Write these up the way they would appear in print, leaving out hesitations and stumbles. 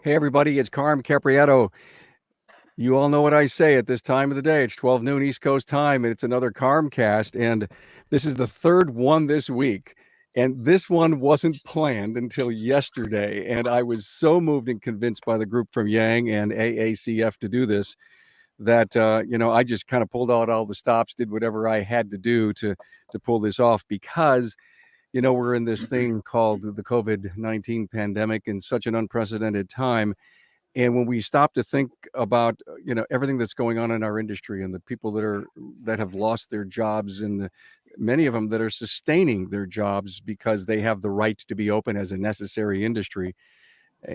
Hey, everybody, it's Carm Capriato. You all know what I say at this time of the day. It's 12 noon East Coast time, and it's another Carmcast. And this is the third one this week. And this one wasn't planned until yesterday. And I was so moved and convinced by the group from Yang and AACF to do this that, I just kind of pulled out all the stops, did whatever I had to do to pull this off because we're in this thing called the COVID-19 pandemic in such an unprecedented time. And when we stop to think about, everything that's going on in our industry and the people that have lost their jobs and many of them that are sustaining their jobs because they have the right to be open as a necessary industry.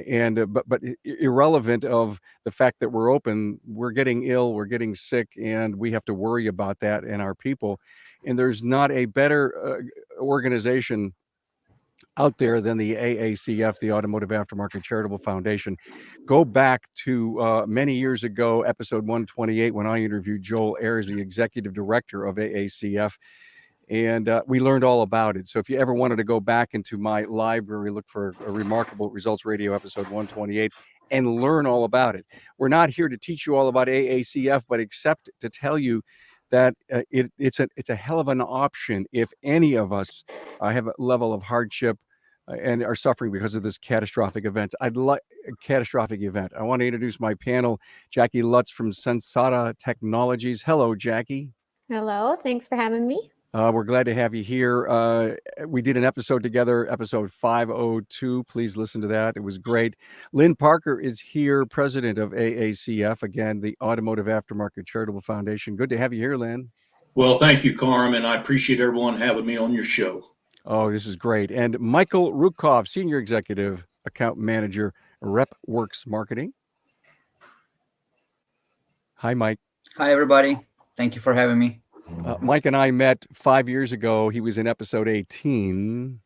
And but irrelevant of the fact that we're open, we're getting ill, we're getting sick, and we have to worry about that and our people. And there's not a better organization out there than the AACF, the Automotive Aftermarket Charitable Foundation. Go back to many years ago, episode 128, when I interviewed Joel Ayers, the executive director of AACF, and we learned all about it. So if you ever wanted to go back into my library, look for a Remarkable Results Radio episode 128 and learn all about it. We're not here to teach you all about AACF, but except to tell you that it's a hell of an option if any of us have a level of hardship and are suffering because of this catastrophic event. I want to introduce my panel, Jackie Lutz from Sensata Technologies. Hello, Jackie. Hello. Thanks for having me. We're glad to have you here. We did an episode together, episode 502. Please listen to that. It was great. Lynn Parker is here, president of AACF, again, the Automotive Aftermarket Charitable Foundation. Good to have you here, Lynn. Well, thank you, Carm, and I appreciate everyone having me on your show. Oh, this is great. And Michael Rutkov, Senior Executive Account Manager, RepWorks Marketing. Hi, Mike. Hi, everybody. Thank you for having me. Mike and I met 5 years ago. He was in episode 18.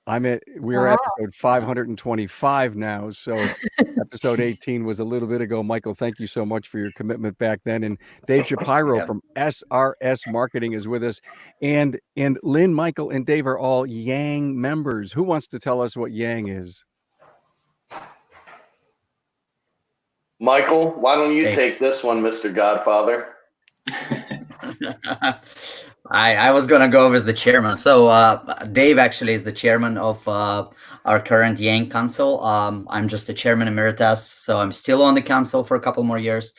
We're episode 525 now. So episode 18 was a little bit ago. Michael, thank you so much for your commitment back then. And Dave Shapiro from SRS Marketing is with us. And Lynn, Michael, and Dave are all Yang members. Who wants to tell us what Yang is? Michael, why don't you take this one, Mr. Godfather? I was going to go as the chairman. So Dave actually is the chairman of our current Yang Council. I'm just the chairman emeritus, so I'm still on the council for a couple more years.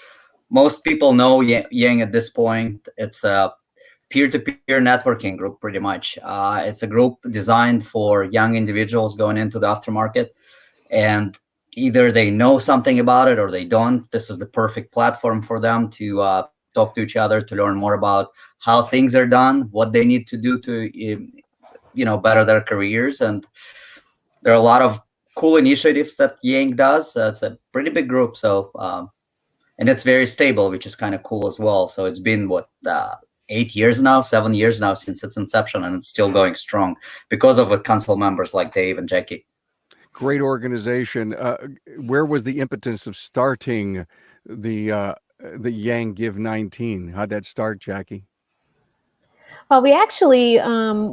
Most people know Yang at this point. It's a peer-to-peer networking group, pretty much. It's a group designed for young individuals going into the aftermarket, and either they know something about it or they don't. This is the perfect platform for them to talk to each other, to learn more about how things are done, what they need to do to, better their careers. And there are a lot of cool initiatives that Yang does. It's a pretty big group. So, and it's very stable, which is kind of cool as well. So it's been 7 years now since its inception, and it's still going strong because of council members like Dave and Jackie. Great organization. Where was the impetus of starting the Yang Give 19? How'd that start, Jackie? Well, we actually,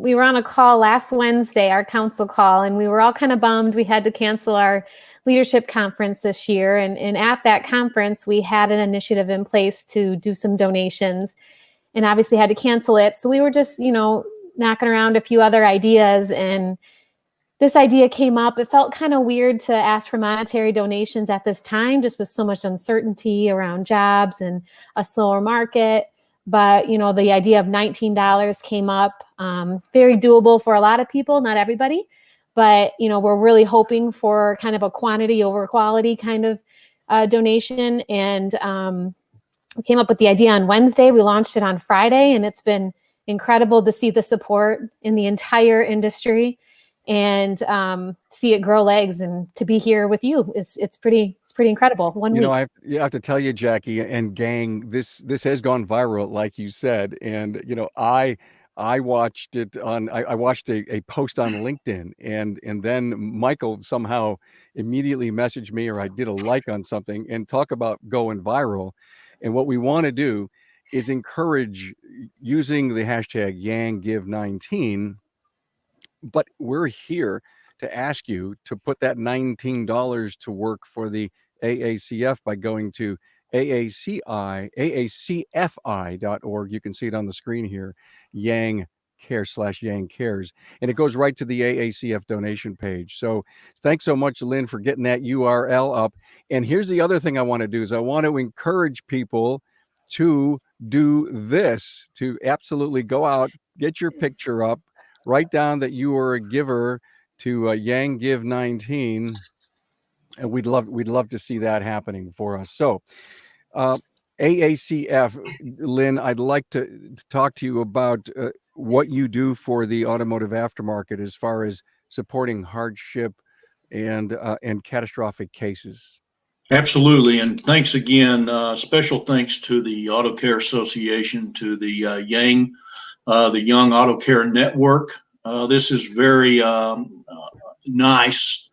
we were on a call last Wednesday, our council call, and we were all kind of bummed we had to cancel our leadership conference this year. And at that conference, we had an initiative in place to do some donations and obviously had to cancel it. So we were just, knocking around a few other ideas, and this idea came up. It felt kind of weird to ask for monetary donations at this time, just with so much uncertainty around jobs and a slower market. But, the idea of $19 came up, very doable for a lot of people, not everybody. But, we're really hoping for kind of a quantity over quality kind of donation. And we came up with the idea on Wednesday. We launched it on Friday, and it's been incredible to see the support in the entire industry and see it grow legs, and to be here with you it's pretty incredible. 1 week. I have to tell you, Jackie and gang, this has gone viral, like you said, and I watched it on. I watched a post on LinkedIn, and then Michael somehow immediately messaged me, or I did a like on something, and talk about going viral. And what we want to do is encourage using the hashtag YangGive19. But we're here to ask you to put that $19 to work for the AACF by going to aacfi.org. You can see it on the screen here, Yang Cares /Yang Cares, and it goes right to the AACF donation page. So thanks so much, Lynn, for getting that URL up. And here's the other thing I want to do is I want to encourage people to do this, to absolutely go out, get your picture up, write down that you are a giver to Yang Give 19, and we'd love to see that happening for us. So AACF, Lynn, I'd like to talk to you about what you do for the automotive aftermarket as far as supporting hardship and catastrophic cases. Absolutely. And thanks again. Special thanks to the Auto Care Association, to the Yang, the Young Auto Care Network. This is very nice.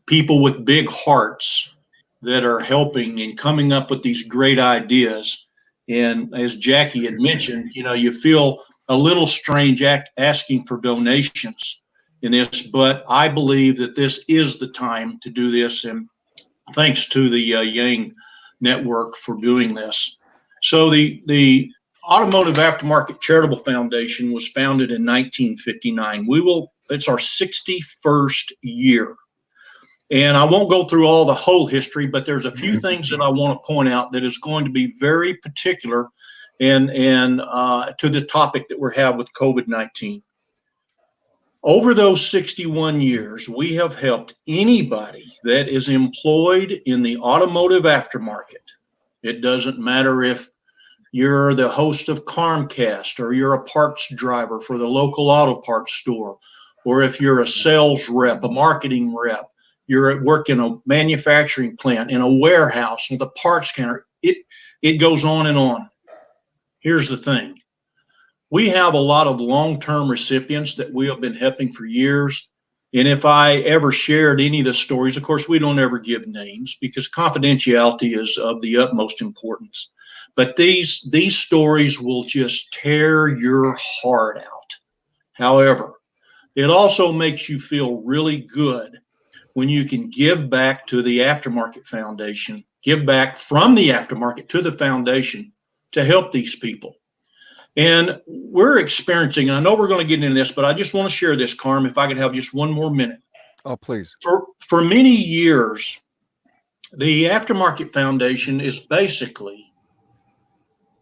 People with big hearts that are helping and coming up with these great ideas. And as Jackie had mentioned, you feel a little strange asking for donations in this, but I believe that this is the time to do this. And thanks to the Yang Network for doing this. So the Automotive Aftermarket Charitable Foundation was founded in 1959. It's our 61st year. And I won't go through all the whole history, but there's a few things that I want to point out that is going to be very particular and to the topic that we have with COVID-19. Over those 61 years, we have helped anybody that is employed in the automotive aftermarket. It doesn't matter if you're the host of Carmcast, or you're a parts driver for the local auto parts store, or if you're a sales rep, a marketing rep, you're at work in a manufacturing plant, in a warehouse, with a parts counter. It goes on and on. Here's the thing. We have a lot of long-term recipients that we have been helping for years. And if I ever shared any of the stories, of course, we don't ever give names because confidentiality is of the utmost importance. But these stories will just tear your heart out. However, it also makes you feel really good when you can give back to the Aftermarket Foundation, give back from the aftermarket to the foundation to help these people. And we're experiencing, and I know we're going to get into this, but I just want to share this, Carm, if I could have just one more minute. Oh, please. For many years, the Aftermarket Foundation is basically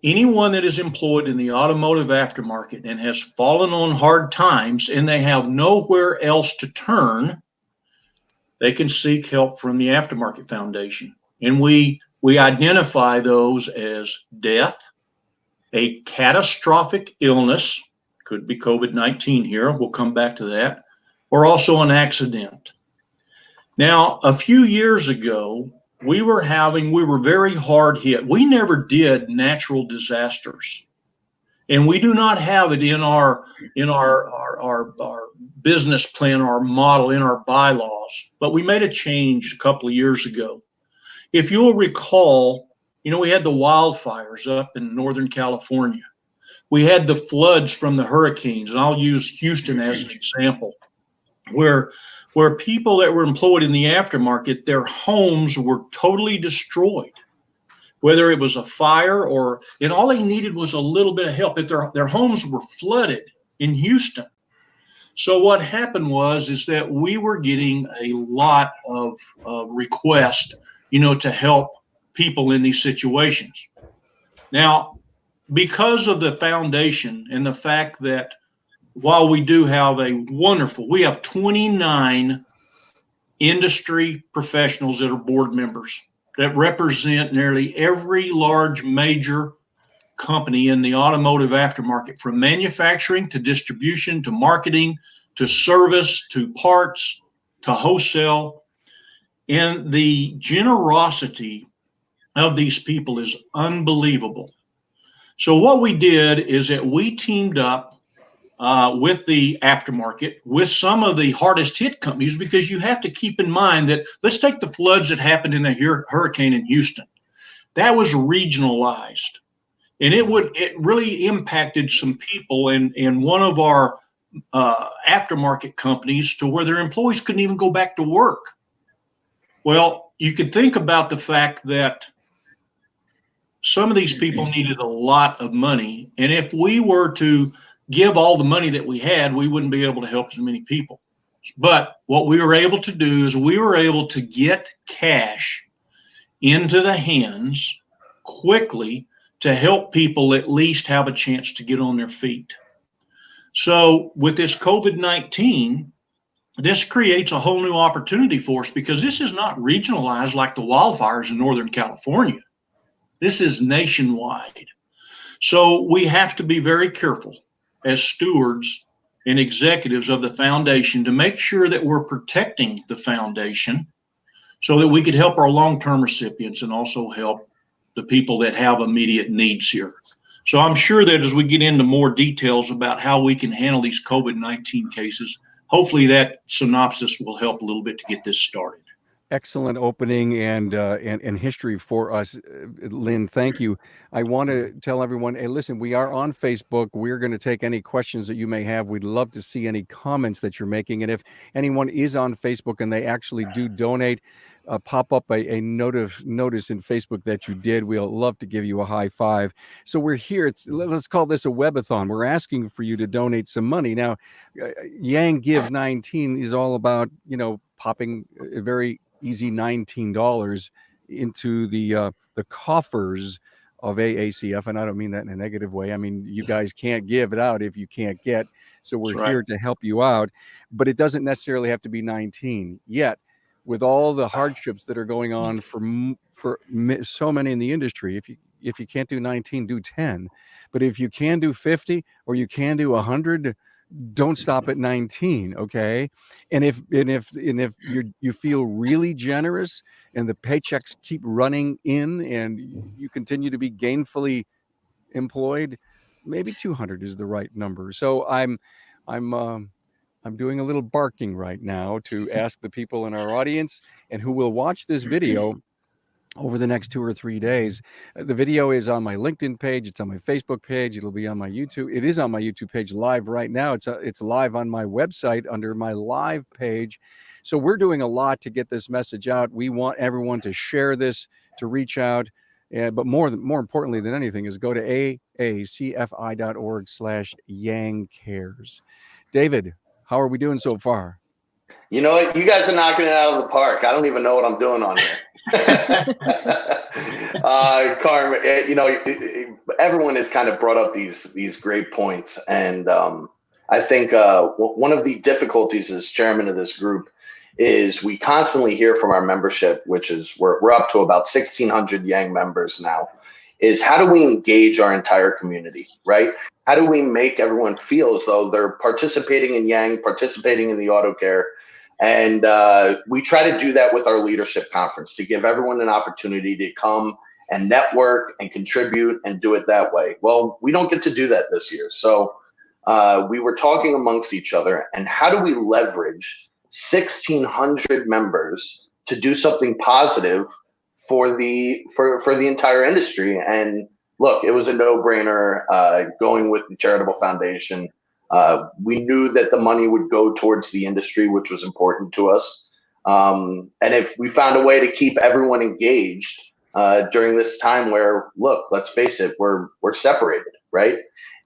anyone that is employed in the automotive aftermarket and has fallen on hard times and they have nowhere else to turn, they can seek help from the Aftermarket Foundation. And we identify those as death, a catastrophic illness, could be COVID-19 here, we'll come back to that, or also an accident. Now, a few years ago, we were very hard hit. We never did natural disasters. And we do not have it in our business plan, our model, in our bylaws, but we made a change a couple of years ago. If you'll recall, we had the wildfires up in Northern California. We had the floods from the hurricanes, and I'll use Houston as an example, where people that were employed in the aftermarket, their homes were totally destroyed, whether it was a fire and all they needed was a little bit of help. If their homes were flooded in Houston. So what happened is that we were getting a lot of requests, to help people in these situations. Now, because of the foundation and the fact that while we do have we have 29 industry professionals that are board members that represent nearly every large major company in the automotive aftermarket, from manufacturing to distribution to marketing to service to parts to wholesale. And the generosity of these people is unbelievable. So what we did is that we teamed up with the aftermarket, with some of the hardest hit companies, because you have to keep in mind that, let's take the floods that happened in the hurricane in Houston. That was regionalized, and it really impacted some people. And one of our aftermarket companies to where their employees couldn't even go back to work. Well, you could think about the fact that some of these people needed a lot of money. And if we were to give all the money that we had, we wouldn't be able to help as many people. But what we were able to do is we were able to get cash into the hands quickly to help people at least have a chance to get on their feet. So with this COVID-19, this creates a whole new opportunity for us because this is not regionalized like the wildfires in Northern California. This is nationwide. So we have to be very careful as stewards and executives of the foundation to make sure that we're protecting the foundation so that we could help our long-term recipients and also help the people that have immediate needs here. So I'm sure that as we get into more details about how we can handle these COVID-19 cases, hopefully that synopsis will help a little bit to get this started. Excellent opening and history for us, Lynn. Thank you. I want to tell everyone, hey, listen, we are on Facebook. We're going to take any questions that you may have. We'd love to see any comments that you're making. And if anyone is on Facebook and they actually do donate, pop up a notice in Facebook that you did. We'll love to give you a high five. So we're here. Let's call this a webathon. We're asking for you to donate some money. Now, Yang Give 19 is all about, popping a very easy $19 into the coffers of AACF, and I don't mean that in a negative way. I mean, you guys can't give it out if you can't get. So we're here to help you out, but it doesn't necessarily have to be 19 yet. With all the hardships that are going on for so many in the industry, if you can't do 19, do 10. But if you can do 50 or you can do 100, don't stop at 19, okay? And if you feel really generous and the paychecks keep running in and you continue to be gainfully employed, maybe 200 is the right number. So I'm doing a little barking right now to ask the people in our audience and who will watch this video over the next 2 or 3 days. The video is on my LinkedIn page. It's on my Facebook page. It'll be on my YouTube. It is on my YouTube page live right now. It's live on my website under my live page. So we're doing a lot to get this message out. We want everyone to share this, to reach out. But more importantly than anything is go to aacfi.org/Yang Cares. David, how are we doing so far? You know what? You guys are knocking it out of the park. I don't even know what I'm doing on here. Carm, everyone has kind of brought up these great points. And I think one of the difficulties as chairman of this group is we constantly hear from our membership, which is we're up to about 1,600 Yang members now, is how do we engage our entire community, right? How do we make everyone feel as though they're participating in Yang, participating in the auto care? And we try to do that with our leadership conference to give everyone an opportunity to come and network and contribute and do it that way. Well, we don't get to do that this year. So we were talking amongst each other and how do we leverage 1,600 members to do something positive for the entire industry? And look, it was a no-brainer going with the Charitable Foundation. We knew that the money would go towards the industry, which was important to us. And if we found a way to keep everyone engaged during this time where, look, let's face it, we're separated, right?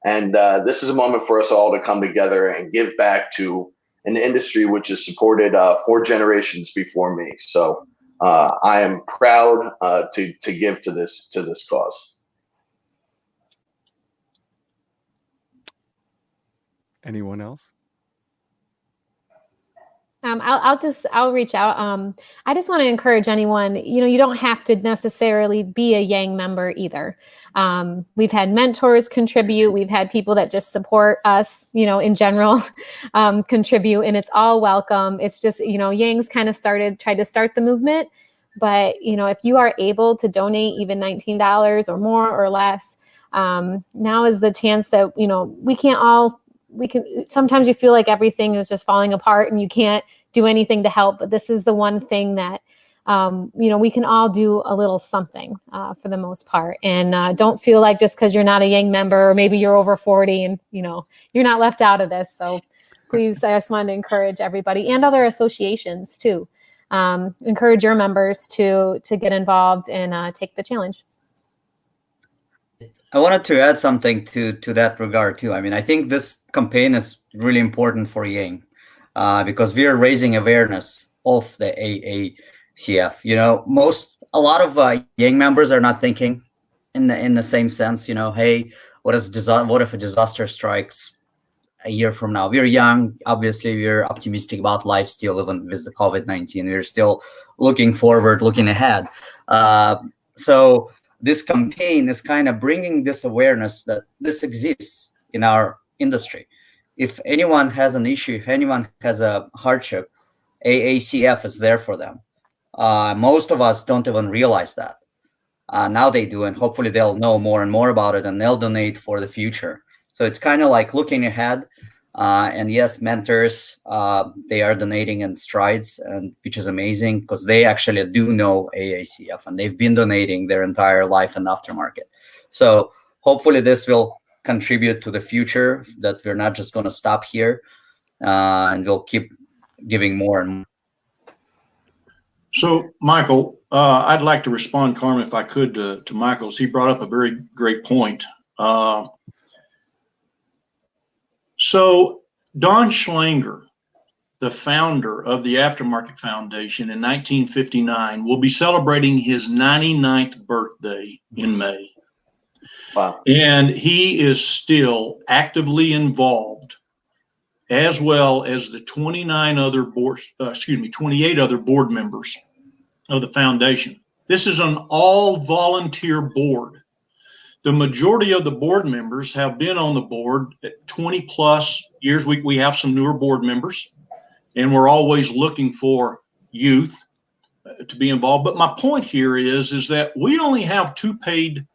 And this is a moment for us all to come together and give back to an industry which has supported 4 generations before me. So I am proud to give to this cause. Anyone else? I'll reach out. I just want to encourage anyone, you don't have to necessarily be a Yang member either. We've had mentors contribute. We've had people that just support us, in general, contribute, and it's all welcome. It's just, Yang's kind of tried to start the movement, but if you are able to donate even $19 or more or less, now is the chance that, sometimes you feel like everything is just falling apart and you can't do anything to help, but this is the one thing that, we can all do a little something for the most part. And don't feel like just because you're not a Yang member or maybe you're over 40 and, you're not left out of this. So please, I just wanted to encourage everybody and other associations too. Encourage your members to get involved and take the challenge. I wanted to add something to that regard too. I mean, I think this campaign is really important for Yang because we are raising awareness of the AACF. You know, a lot of Yang members are not thinking in the same sense. You know, hey, what if a disaster strikes a year from now? We're young, obviously. We're optimistic about life still, even with the COVID-19. We're still looking forward, looking ahead. So this campaign is kind of bringing this awareness that this exists in our industry. If anyone has an issue, if anyone has a hardship, AACF is there for them. Most of us don't even realize that. Now they do, and hopefully they'll know more and more about it, and they'll donate for the future. So it's kind of like looking ahead. And yes, mentors, they are donating in strides, and which is amazing because they actually do know AACF and they've been donating their entire life in aftermarket. So hopefully this will contribute to the future, that we're not just going to stop here, and we'll keep giving more and more. So, Michael, I'd like to respond, Carmen, if I could, to Michael's. He brought up a very great point. So Don Schlanger, the founder of the Aftermarket Foundation in 1959, will be celebrating his 99th birthday in May. Wow. And he is still actively involved, as well as the 28 other board members of the foundation. This is an all volunteer board. The majority of the board members have been on the board 20 plus years. We have some newer board members, and we're always looking for youth to be involved. But my point here is that we only have 2 paid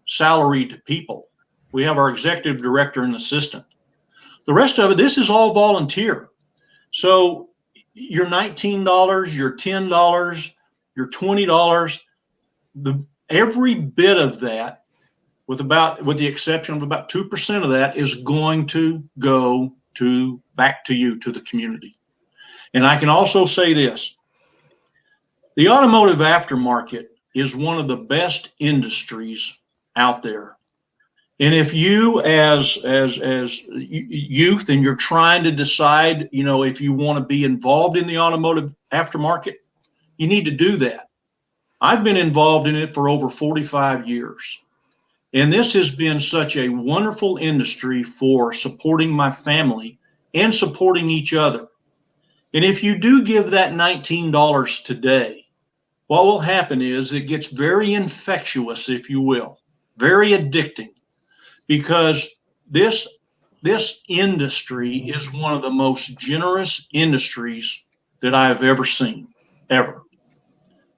salaried people. We have our executive director and assistant. The rest of it, this is all volunteer. So your $19, your $10, your $20, every bit of that, with the exception of about 2% of that, is going to go back to you, to the community. And I can also say this: the automotive aftermarket is one of the best industries out there. And if you, as youth, and you're trying to decide, if you want to be involved in the automotive aftermarket, you need to do that. I've been involved in it for over 45 years. And this has been such a wonderful industry for supporting my family and supporting each other. And if you do give that $19 today, what will happen is it gets very infectious, if you will, very addicting, because this industry is one of the most generous industries that I have ever seen, ever.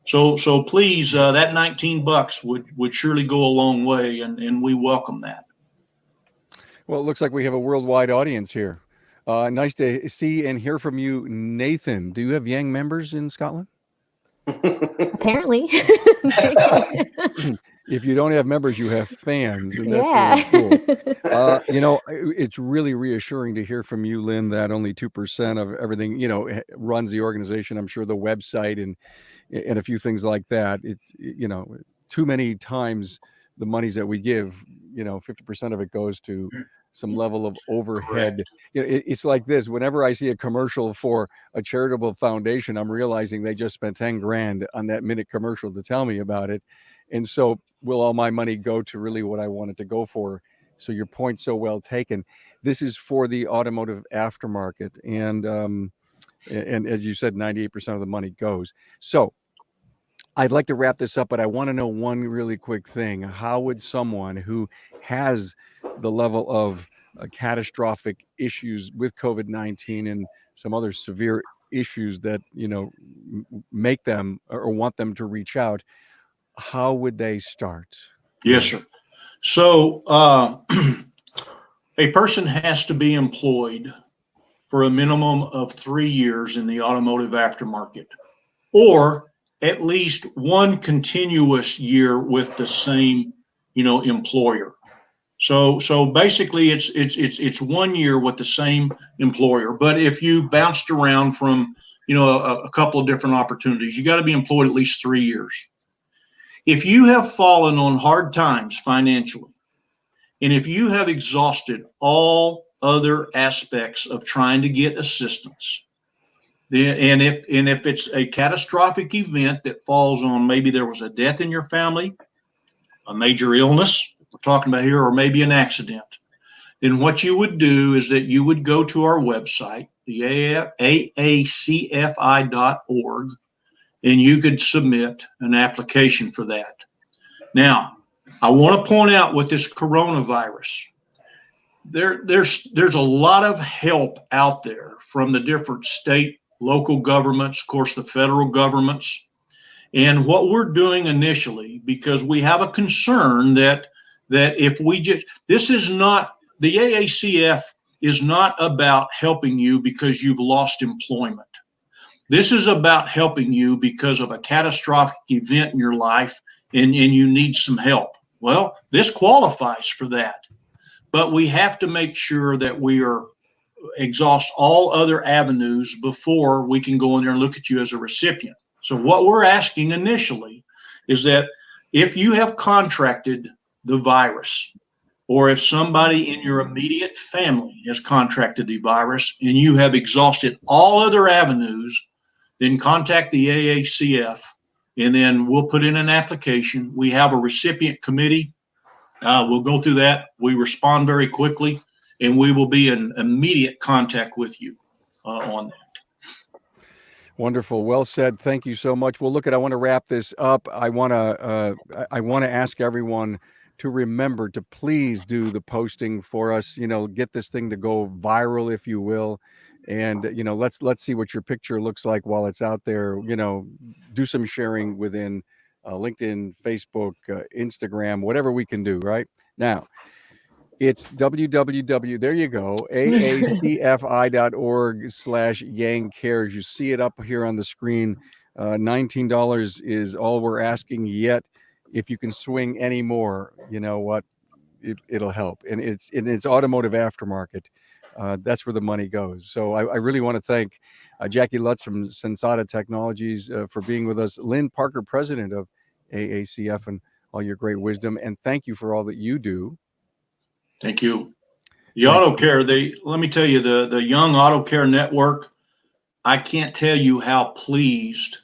So please, that $19 would surely go a long way, and we welcome that. Well, it looks like we have a worldwide audience here. Nice to see and hear from you, Nathan. Do you have Yang members in Scotland? Apparently. If you don't have members, you have fans. And that's Yeah. really cool. It's really reassuring to hear from you, Lynn, that only 2% of everything, runs the organization. I'm sure the website and a few things like that. It's, too many times the monies that we give, 50% of it goes to some level of overhead. It's like this: whenever I see a commercial for a charitable foundation, I'm realizing they just spent 10 grand on that minute commercial to tell me about it. And so will all my money go to really what I want it to go for? So your point's so well taken. This is for the automotive aftermarket. And as you said, 98% of the money goes. So I'd like to wrap this up, but I want to know one really quick thing. How would someone who has the level of catastrophic issues with COVID-19 and some other severe issues that, make them or want them to reach out, how would they start? Yes, sir. So a person has to be employed for a minimum of 3 years in the automotive aftermarket, or at least one continuous year with the same, employer. So basically, it's 1 year with the same employer. But if you bounced around from a couple of different opportunities, you got to be employed at least 3 years. If you have fallen on hard times financially, and if you have exhausted all other aspects of trying to get assistance, then and if it's a catastrophic event that falls on, maybe there was a death in your family, a major illness we're talking about here, or maybe an accident, then what you would do is that you would go to our website, the aacfi.org, and you could submit an application for that. Now, I want to point out with this coronavirus, there's a lot of help out there from the different state, local governments, of course, the federal governments. And what we're doing initially, because we have a concern that if we just, this is not, the AACF is not about helping you because you've lost employment. This is about helping you because of a catastrophic event in your life and you need some help. Well, this qualifies for that, but we have to make sure that we exhaust all other avenues before we can go in there and look at you as a recipient. So what we're asking initially is that if you have contracted the virus, or if somebody in your immediate family has contracted the virus and you have exhausted all other avenues, then contact the AACF, and then we'll put in an application. We have a recipient committee. We'll go through that. We respond very quickly, and we will be in immediate contact with you on that. Wonderful. Well said. Thank you so much. Well, I want to wrap this up. I want to ask everyone to remember to please do the posting for us, get this thing to go viral, if you will. And, let's see what your picture looks like while it's out there. Do some sharing within LinkedIn, Facebook, Instagram, whatever we can do right now. It's www, there you go, aacfi.org/Yang Cares. You see it up here on the screen. $19 is all we're asking yet. If you can swing any more, you know what, it'll help. And it's automotive aftermarket. That's where the money goes. So I really want to thank Jackie Lutz from Sensata Technologies for being with us. Lynn Parker, president of AACF, and all your great wisdom. And thank you for all that you do. Thank you. The Auto Care, let me tell you, the Young Auto Care Network, I can't tell you how pleased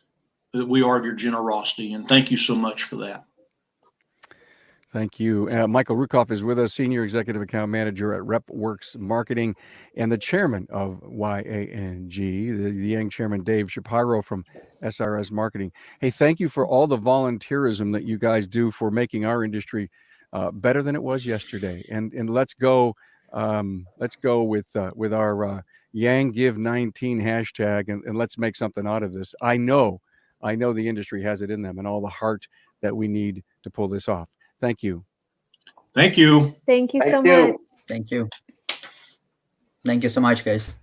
that we are of your generosity, and thank you so much for that. Thank you. Michael Rukoff is with us, Senior Executive Account Manager at RepWorks Marketing, and the chairman of YANG, the Yang chairman, Dave Shapiro from SRS Marketing. Hey, thank you for all the volunteerism that you guys do for making our industry better than it was yesterday. And let's go with our Yang Give 19 hashtag, and let's make something out of this. I know the industry has it in them and all the heart that we need to pull this off. Thank you. Thank you. Thank you so much. Thank you. Thank you so much, guys.